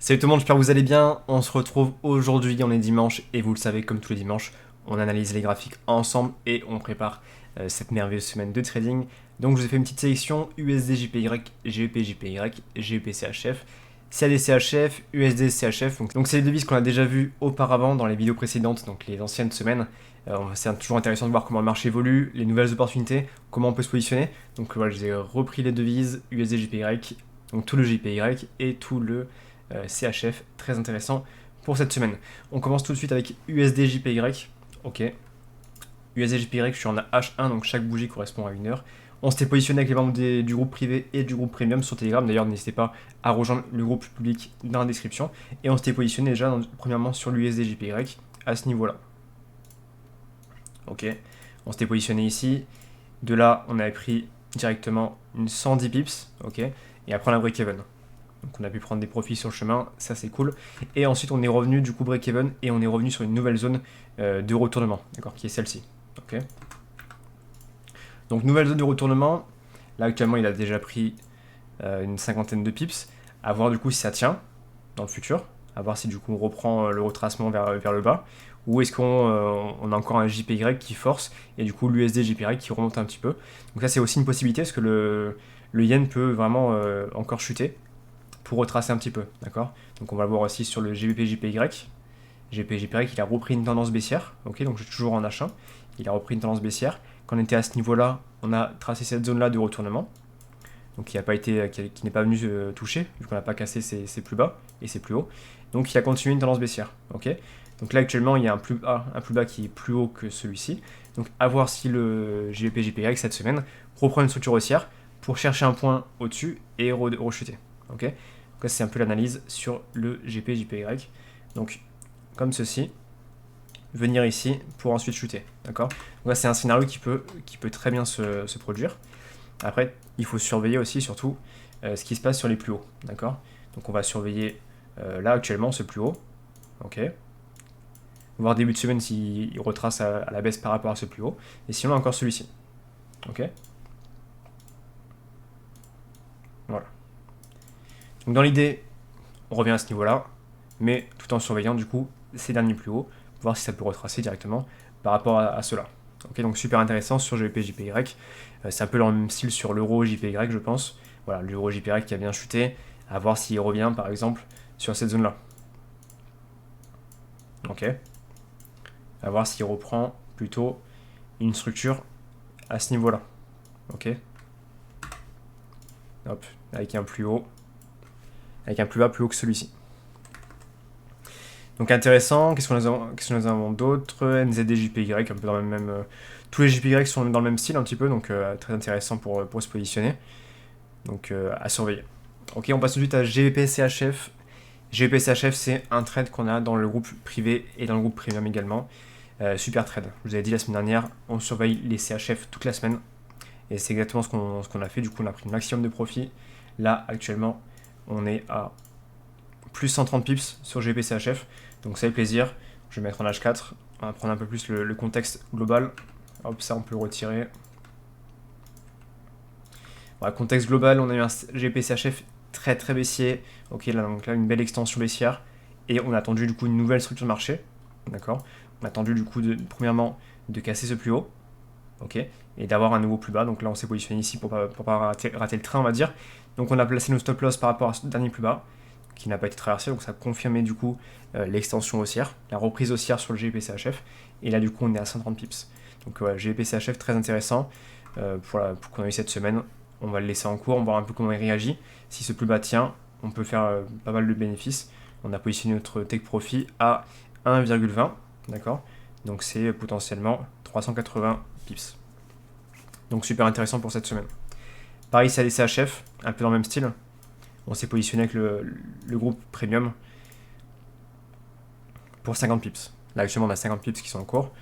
Salut tout le monde, j'espère que vous allez bien. On se retrouve aujourd'hui, on est dimanche et vous le savez, comme tous les dimanches, on analyse les graphiques ensemble et on prépare cette merveilleuse semaine de trading. Donc je vous ai fait une petite sélection USD JPY, GBP JPY, GBP CHF, CAD CHF, USD CHF. Donc c'est les devises qu'on a déjà vues auparavant dans les vidéos précédentes, donc les anciennes semaines. C'est toujours intéressant de voir comment le marché évolue, les nouvelles opportunités, comment on peut se positionner. Donc voilà, j'ai repris les devises USD JPY, donc tout le JPY et tout le CHF, très intéressant pour cette semaine. On commence tout de suite avec USD JPY. Ok. USD JPY, je suis en H1, donc chaque bougie correspond à une heure. On s'était positionné avec les membres du groupe privé et du groupe premium sur Telegram. D'ailleurs, n'hésitez pas à rejoindre le groupe public dans la description. Et on s'était positionné déjà, premièrement, sur l'USD JPY à ce niveau-là. Ok. On s'était positionné ici. De là, on avait pris directement une 110 pips. Ok. Et après, on a break-even. Donc on a pu prendre des profits sur le chemin, ça c'est cool. Et ensuite on est revenu du coup break-even et on est revenu sur une nouvelle zone de retournement, d'accord, qui est celle-ci. Ok. Donc nouvelle zone de retournement. Là actuellement il a déjà pris une cinquantaine de pips. À voir du coup si ça tient dans le futur. À voir si du coup on reprend le retracement vers le bas. Ou est-ce qu'on a encore un JPY qui force et du coup l'USD JPY qui remonte un petit peu. Donc ça c'est aussi une possibilité parce que le yen peut vraiment encore chuter pour retracer un petit peu, d'accord. Donc on va le voir aussi sur le GBP JPY. GBP JPY, il a repris une tendance baissière, ok, donc je suis toujours en H1, il a repris une tendance baissière. Quand on était à ce niveau-là, on a tracé cette zone-là de retournement, donc qui n'est pas venu toucher, vu qu'on n'a pas cassé ses plus bas et ses plus hauts. Donc il a continué une tendance baissière, ok. Donc là actuellement il y a un plus bas qui est plus haut que celui-ci. Donc à voir si le GBP JPY cette semaine reprend une structure haussière pour chercher un point au-dessus et rechuter, ok. Donc c'est un peu l'analyse sur le GP JPY. Donc comme ceci, venir ici pour ensuite chuter, d'accord. Donc là c'est un scénario qui peut très bien se produire. Après, il faut surveiller aussi surtout ce qui se passe sur les plus hauts, d'accord. Donc on va surveiller là actuellement ce plus haut, ok. Voir début de semaine s'il retrace à la baisse par rapport à ce plus haut. Et sinon encore celui-ci, ok. Voilà. Donc dans l'idée, on revient à ce niveau-là, mais tout en surveillant du coup ces derniers plus hauts, pour voir si ça peut retracer directement par rapport à cela. Ok, donc super intéressant sur GBP JPY. C'est un peu le même style sur l'euro JPY, je pense. Voilà, l'euro JPY qui a bien chuté, à voir s'il revient par exemple sur cette zone-là. Ok. À voir s'il reprend plutôt une structure à ce niveau-là. Ok. Hop, avec un plus haut, avec un plus bas plus haut que celui-ci. Donc intéressant, qu'est-ce que nous avons d'autres? NZD JPY, un peu dans le même... tous les JPY sont dans le même style un petit peu, donc très intéressant pour se positionner. Donc à surveiller. Ok, on passe tout de suite à GBP CHF. GBP CHF, c'est un trade qu'on a dans le groupe privé et dans le groupe premium également. Super trade. Je vous avais dit la semaine dernière, on surveille les CHF toute la semaine. Et c'est exactement ce qu'on a fait. Du coup, on a pris le maximum de profit. Là, actuellement, on est à plus 130 pips sur GBP CHF. Donc ça fait plaisir. Je vais mettre en H4. On va prendre un peu plus le contexte global. Hop, ça, on peut le retirer. Voilà, contexte global, on a eu un GBP CHF très très baissier. Ok, là, donc là, une belle extension baissière. Et on a attendu du coup une nouvelle structure de marché. D'accord. On a attendu du coup, premièrement, de casser ce plus haut. Ok. Et d'avoir un nouveau plus bas. Donc là, on s'est positionné ici pour pas rater le train, on va dire. Donc on a placé nos stop loss par rapport à ce dernier plus bas, qui n'a pas été traversé. Donc ça a confirmé du coup l'extension haussière, la reprise haussière sur le GBP-CHF. Et là, du coup, on est à 130 pips. Donc GBP-CHF, très intéressant pour qu'on a eu cette semaine. On va le laisser en cours, on va voir un peu comment il réagit. Si ce plus bas tient, on peut faire pas mal de bénéfices. On a positionné notre take profit à 1,20, d'accord. Donc c'est potentiellement 380 pips. Donc super intéressant pour cette semaine. Pareil, c'est CHF, un peu dans le même style. On s'est positionné avec le groupe Premium pour 50 pips. Là actuellement on a 50 pips qui sont en cours.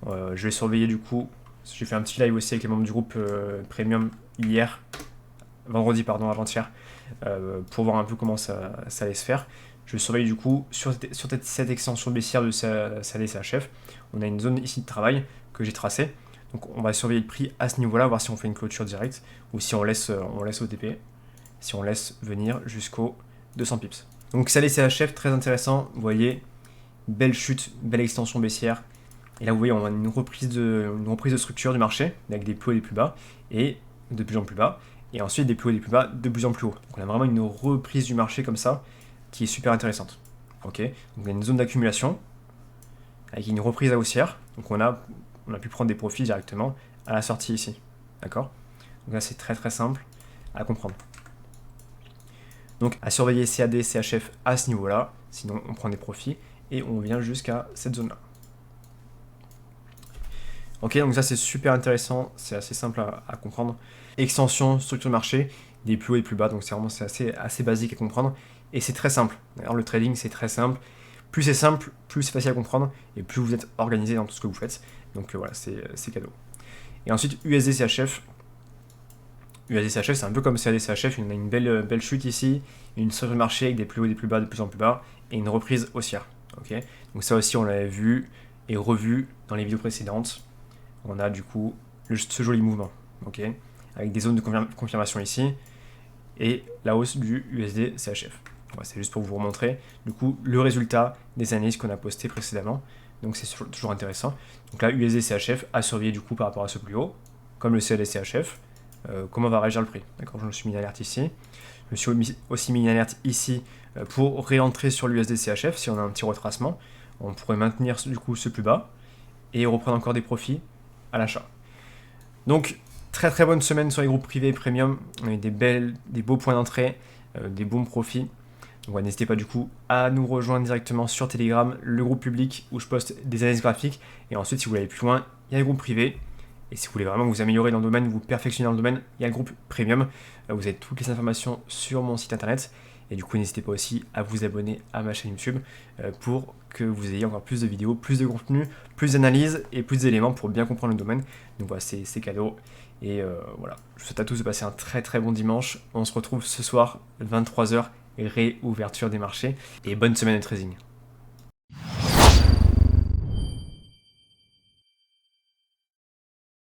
Je vais surveiller du coup. J'ai fait un petit live aussi avec les membres du groupe Premium hier, vendredi pardon, avant-hier, pour voir un peu comment ça allait se faire. Je surveille du coup sur cette extension baissière de CHF. On a une zone ici de travail que j'ai tracée. Donc on va surveiller le prix à ce niveau-là, voir si on fait une clôture directe ou si on laisse OTP, si on laisse venir jusqu'aux 200 pips. Donc ça les CHF, très intéressant, vous voyez, belle chute, belle extension baissière. Et là vous voyez on a une reprise de structure du marché, avec des plus hauts et des plus bas, et de plus en plus bas, et ensuite des plus hauts et des plus bas de plus en plus haut. Donc on a vraiment une reprise du marché comme ça, qui est super intéressante. Ok, donc on a une zone d'accumulation, avec une reprise à haussière, donc on a pu prendre des profits directement à la sortie ici. D'accord? Donc là c'est très très simple à comprendre. Donc à surveiller CAD, CHF à ce niveau-là, sinon on prend des profits et on vient jusqu'à cette zone-là. Ok, donc ça c'est super intéressant, c'est assez simple à comprendre. Extension, structure de marché, des plus hauts et plus bas, donc c'est assez basique à comprendre et c'est très simple. D'ailleurs le trading c'est très simple. Plus c'est simple, plus c'est facile à comprendre et plus vous êtes organisé dans tout ce que vous faites. Donc voilà, c'est cadeau. Et ensuite USD CHF. USD CHF c'est un peu comme CAD CHF, on a une belle chute ici, une structure de marché avec des plus hauts et des plus bas de plus en plus bas et une reprise haussière. Okay, donc ça aussi on l'avait vu et revu dans les vidéos précédentes. On a du coup ce joli mouvement, okay, avec des zones de confirmation ici et la hausse du USD CHF. Voilà, c'est juste pour vous remontrer du coup le résultat des analyses qu'on a postées précédemment. Donc c'est toujours intéressant. Donc là USD CHF à surveiller du coup par rapport à ce plus haut, comme le CAD CHF. Comment va réagir le prix. D'accord, je me suis mis une alerte ici. Je me suis aussi mis une alerte ici pour réentrer sur l'USD CHF si on a un petit retracement. On pourrait maintenir du coup ce plus bas et reprendre encore des profits à l'achat. Donc très très bonne semaine sur les groupes privés et premium. On a eu des beaux points d'entrée, des bons profits. Donc n'hésitez pas du coup à nous rejoindre directement sur Telegram, le groupe public où je poste des analyses graphiques. Et ensuite, si vous voulez aller plus loin, il y a le groupe privé. Et si vous voulez vraiment vous améliorer dans le domaine, vous perfectionner dans le domaine, il y a le groupe premium. Vous avez toutes les informations sur mon site internet. Et du coup, n'hésitez pas aussi à vous abonner à ma chaîne YouTube pour que vous ayez encore plus de vidéos, plus de contenu, plus d'analyses et plus d'éléments pour bien comprendre le domaine. Donc voilà, c'est cadeau. Et voilà, je vous souhaite à tous de passer un très très bon dimanche. On se retrouve ce soir, 23h, réouverture des marchés. Et bonne semaine de trading.